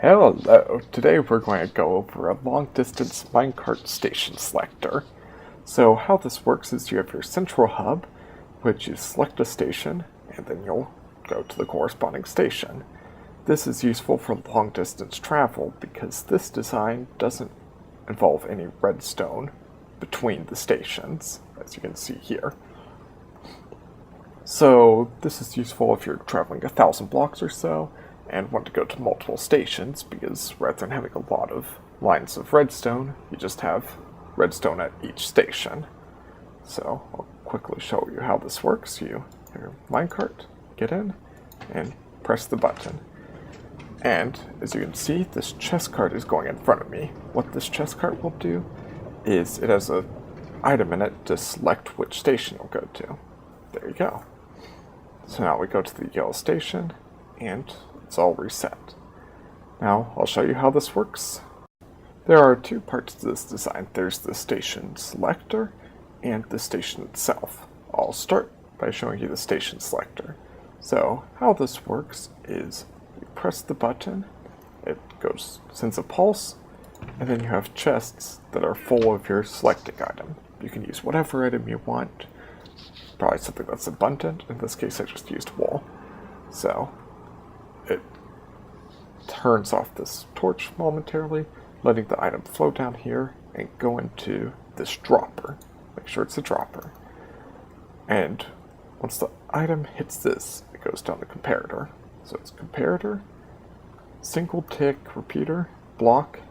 Hello, today we're going to go over a long-distance minecart station selector. So how this works is you have your central hub, which you select a station, and then you'll go to the corresponding station. This is useful for long-distance travel because this design doesn't involve any redstone between the stations, as you can see here. So this is useful if you're traveling 1,000 blocks or so, and want to go to multiple stations, because rather than having a lot of lines of redstone, you just have redstone at each station. So I'll quickly show you how this works. You have your minecart, get in, and press the button. And as you can see, this chest cart is going in front of me. What this chest cart will do is it has an item in it to select which station you'll go to. There you go. So now we go to the yellow station, and it's all reset. Now, I'll show you how this works. There are two parts to this design. There's the station selector and the station itself. I'll start by showing you the station selector. So, how this works is you press the button, it sends a pulse, and then you have chests that are full of your selecting item. You can use whatever item you want, probably something that's abundant. In this case, I just used wool. So, it turns off this torch momentarily, letting the item flow down here and go into this dropper. Make sure it's a dropper. And once the item hits this, it goes down the comparator. So it's comparator, single tick repeater, block,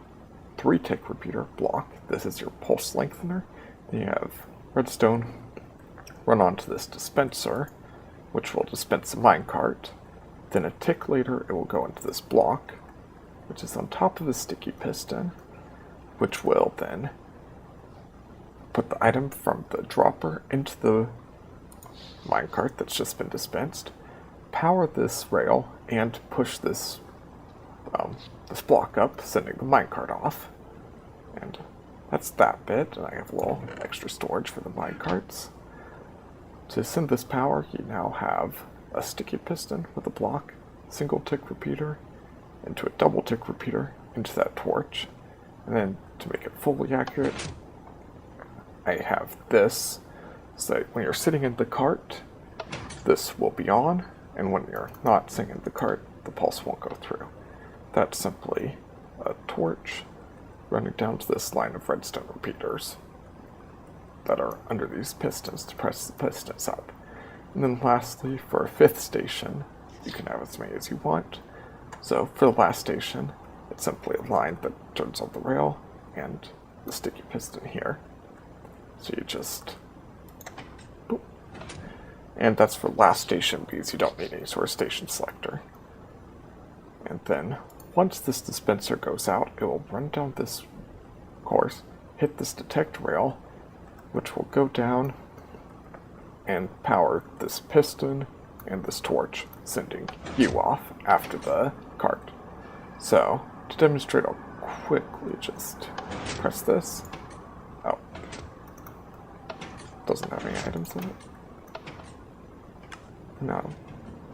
3-tick repeater, block. This is your pulse lengthener. Then you have redstone run onto this dispenser, which will dispense a minecart. Then a tick later, it will go into this block, which is on top of the sticky piston, which will then put the item from the dropper into the minecart that's just been dispensed, power this rail, and push this block up, sending the minecart off. And that's that bit, and I have a little extra storage for the minecarts. To send this power, you now have a sticky piston with a block, single tick repeater, into a double tick repeater, into that torch. And then to make it fully accurate, I have this, so that when you're sitting in the cart, this will be on, and when you're not sitting in the cart, the pulse won't go through. That's simply a torch running down to this line of redstone repeaters that are under these pistons to press the pistons up. And then lastly, for a 5th station, you can have as many as you want. So for the last station, it's simply a line that turns on the rail and the sticky piston here. So you just boop. And that's for last station because you don't need any sort of station selector. And then once this dispenser goes out, it will run down this course, hit this detect rail, which will go down and power this piston and this torch, sending you off after the cart. So, to demonstrate, I'll quickly just press this. Oh. Doesn't have any items in it. Now,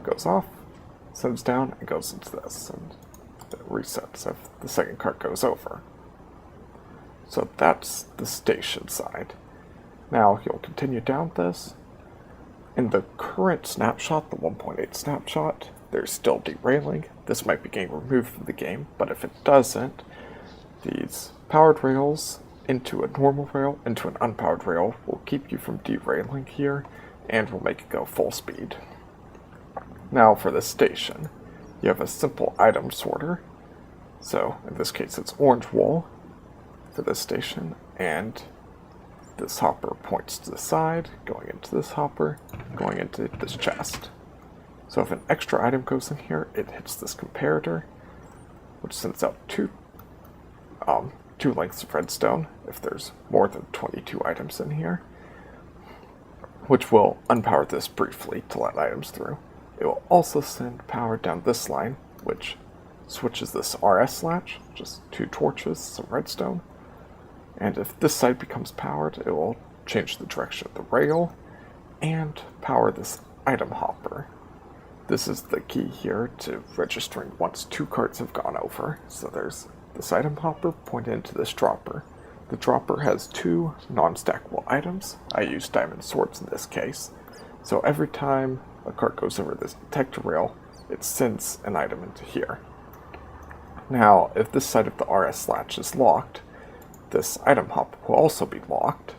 goes off, sends down, and goes into this, and it resets if the second cart goes over. So that's the station side. Now, you'll continue down this. In the current snapshot, the 1.8 snapshot, there's still derailing. This might be getting removed from the game, but if it doesn't, these powered rails into a normal rail, into an unpowered rail, will keep you from derailing here, and will make it go full speed. Now for the station, you have a simple item sorter. So, in this case, it's orange wool for this station, and this hopper points to the side, going into this hopper, going into this chest. So if an extra item goes in here, it hits this comparator, which sends out two lengths of redstone if there's more than 22 items in here, which will unpower this briefly to let items through. It will also send power down this line, which switches this RS latch, just 2 torches, some redstone. And if this side becomes powered, it will change the direction of the rail and power this item hopper. This is the key here to registering once 2 carts have gone over. So there's this item hopper pointed into this dropper. The dropper has 2 non-stackable items. I use diamond swords in this case. So every time a cart goes over this detector rail, it sends an item into here. Now, if this side of the RS latch is locked, this item hop will also be locked,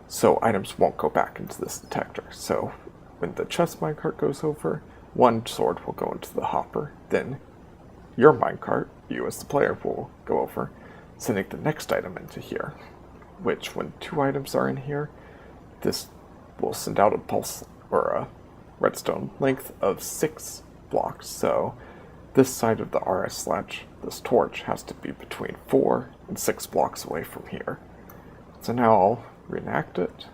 so items won't go back into this detector. So when the chest minecart goes over, 1 sword will go into the hopper, then your minecart, you as the player, will go over, sending the next item into here, which when 2 items are in here, this will send out a pulse or a redstone length of 6 blocks. So this side of the RS latch, this torch, has to be between 4 and 6 blocks away from here. So now I'll reenact it.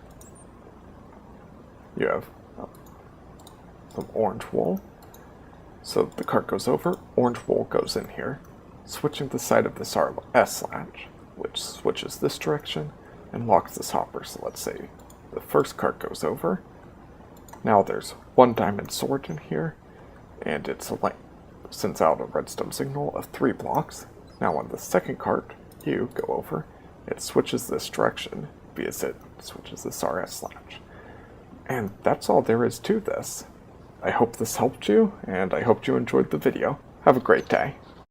You have some orange wool. So the cart goes over, orange wool goes in here, switching the side of this RS latch, which switches this direction and locks this hopper. So let's say the first cart goes over. Now there's 1 diamond sword in here, and it sends out a redstone signal of 3 blocks. Now when the second cart, you, go over, it switches this direction because it switches this RS latch. And that's all there is to this. I hope this helped you, and I hope you enjoyed the video. Have a great day.